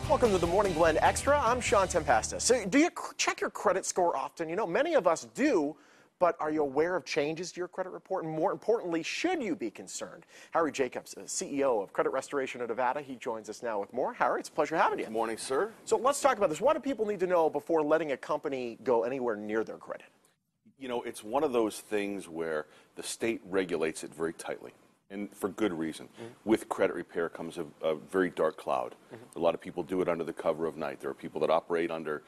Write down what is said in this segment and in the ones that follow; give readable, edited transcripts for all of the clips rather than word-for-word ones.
Welcome to the Morning Blend Extra. I'm Shawn Tempesta. So do you check your credit score often? You know, many of us do, but are you aware of changes to your credit report? And more importantly, should you be concerned? Harry Jacobs, CEO of Credit Restoration of Nevada. He joins us now with more. Harry, it's a pleasure having you. Good morning, sir. So let's talk about this. What do people need to know before letting a company go anywhere near their credit? You know, it's one of those things where the state regulates it very tightly, and for good reason. With credit repair comes a very dark cloud. A lot of people do it under the cover of night. There are people that operate under,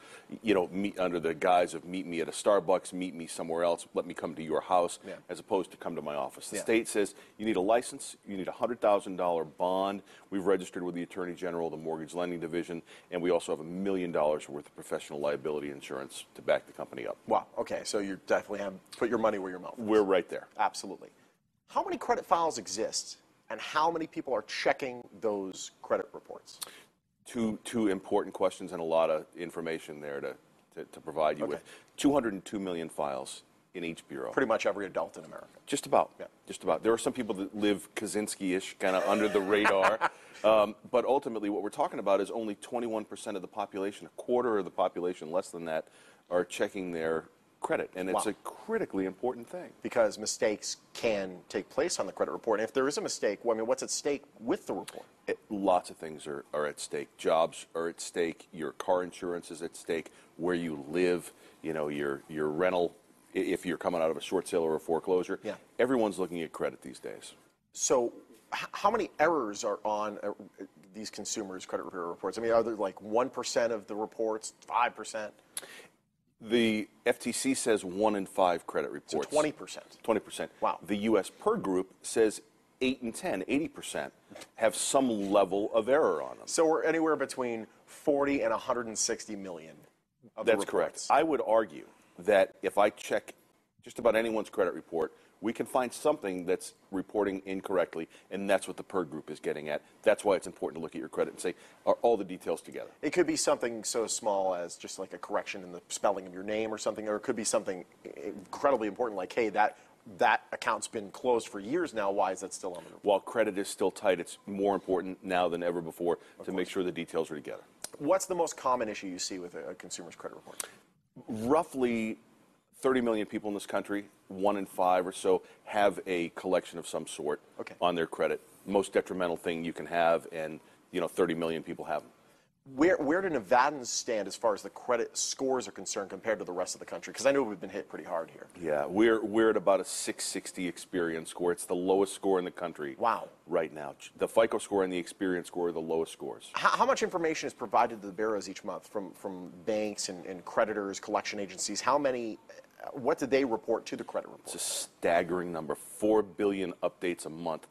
under the guise of meet me at a Starbucks, meet me somewhere else, let me come to your house, as opposed to come to my office. The state says you need a license, you need a $100,000 bond. We've registered with the Attorney General, the Mortgage Lending Division, and we also have $1 million worth of professional liability insurance to back the company up. Wow. Okay, so you definitely have put your money where your mouth is. We're right there. Absolutely. How many credit files exist, and how many people are checking those credit reports? Two important questions and a lot of information there to provide you with. 202 million files in each bureau. Pretty much every adult in America. Just about. Yeah. Just about. There are some people that live Kaczynski-ish, kind of under the radar. But ultimately, what we're talking about is only 21% of the population, a quarter of the population, less than that, are checking their credit, and it's a critically important thing. Because mistakes can take place on the credit report. And if there is a mistake, well, I mean, what's at stake with the report? Lots of things are at stake. Jobs are at stake. Your car insurance is at stake. Where you live, you know, your rental, if you're coming out of a short sale or a foreclosure. Yeah. Everyone's looking at credit these days. So how many errors are on these consumers' credit repair reports? I mean, are there like 1% of the reports, 5%? The FTC says 1 in 5 credit reports. So 20%. 20%. Wow. The U.S. per group says 8 and 10, 80%, have some level of error on them. So we're anywhere between 40 and 160 million of That's correct. I would argue that if I check just about anyone's credit report, we can find something that's reporting incorrectly, and that's what the PER group is getting at. That's why it's important to look at your credit and say, are all the details together? It could be something so small as just like a correction in the spelling of your name or something, or it could be something incredibly important like, hey, that account's been closed for years now. Why is that still on the report? While credit is still tight, it's more important now than ever before to make sure the details are together. What's the most common issue you see with a consumer's credit report? Roughly 30 million people in this country, 1 in 5 or so, have a collection of some sort on their credit. Most detrimental thing you can have, and 30 million people have them. Where do Nevadans stand as far as the credit scores are concerned compared to the rest of the country? Because I know we've been hit pretty hard here. Yeah, we're at about a 660 Experience score. It's the lowest score in the country. Wow. Right now. The FICO score and the Experience score are the lowest scores. How much information is provided to the bureaus each month from banks and creditors, collection agencies? What do they report to the credit report? It's a staggering number. 4 billion updates a month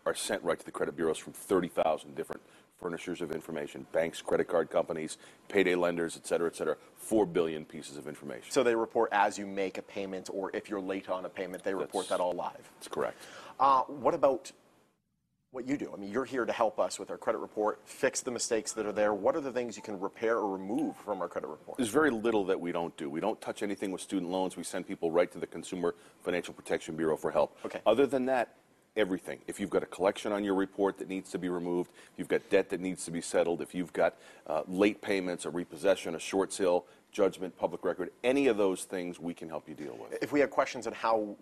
are sent right to the credit bureaus from 30,000 different furnishers of information, banks, credit card companies, payday lenders, et cetera, et cetera. 4 billion pieces of information. So they report as you make a payment, or if you're late on a payment, they report that all live? That's correct. What about what you do? I mean, you're here to help us with our credit report, fix the mistakes that are there. What are the things you can repair or remove from our credit report? There's very little that we don't do. We don't touch anything with student loans. We send people right to the Consumer Financial Protection Bureau for help. Okay. Other than that, everything. If you've got a collection on your report that needs to be removed, if you've got debt that needs to be settled, if you've got late payments, a repossession, a short sale, judgment, public record, any of those things we can help you deal with. If we have questions on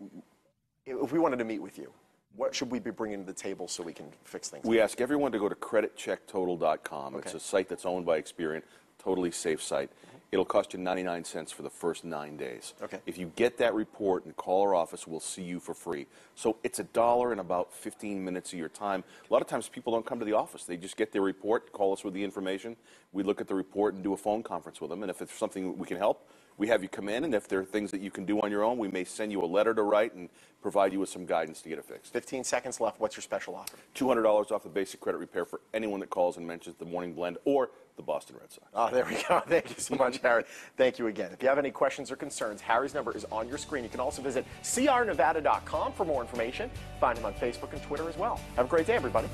if we wanted to meet with you, what should we be bringing to the table so we can fix things? We ask everyone to go to creditchecktotal.com. Okay. It's a site that's owned by Experian, totally safe site. It'll cost you 99 cents for the first 9 days. Okay. If you get that report and call our office, we'll see you for free. So it's $1 in about 15 minutes of your time. A lot of times people don't come to the office. They just get their report, call us with the information. We look at the report and do a phone conference with them. And if it's something we can help, we have you come in. And if there are things that you can do on your own, we may send you a letter to write and provide you with some guidance to get it fixed. 15 seconds left. What's your special offer? $200 off the basic credit repair for anyone that calls and mentions the Morning Blend or the Boston Red Sox. Oh, there we go. Thank you so much, Harry. Thank you again. If you have any questions or concerns, Harry's number is on your screen. You can also visit crnevada.com for more information. Find him on Facebook and Twitter as well. Have a great day, everybody.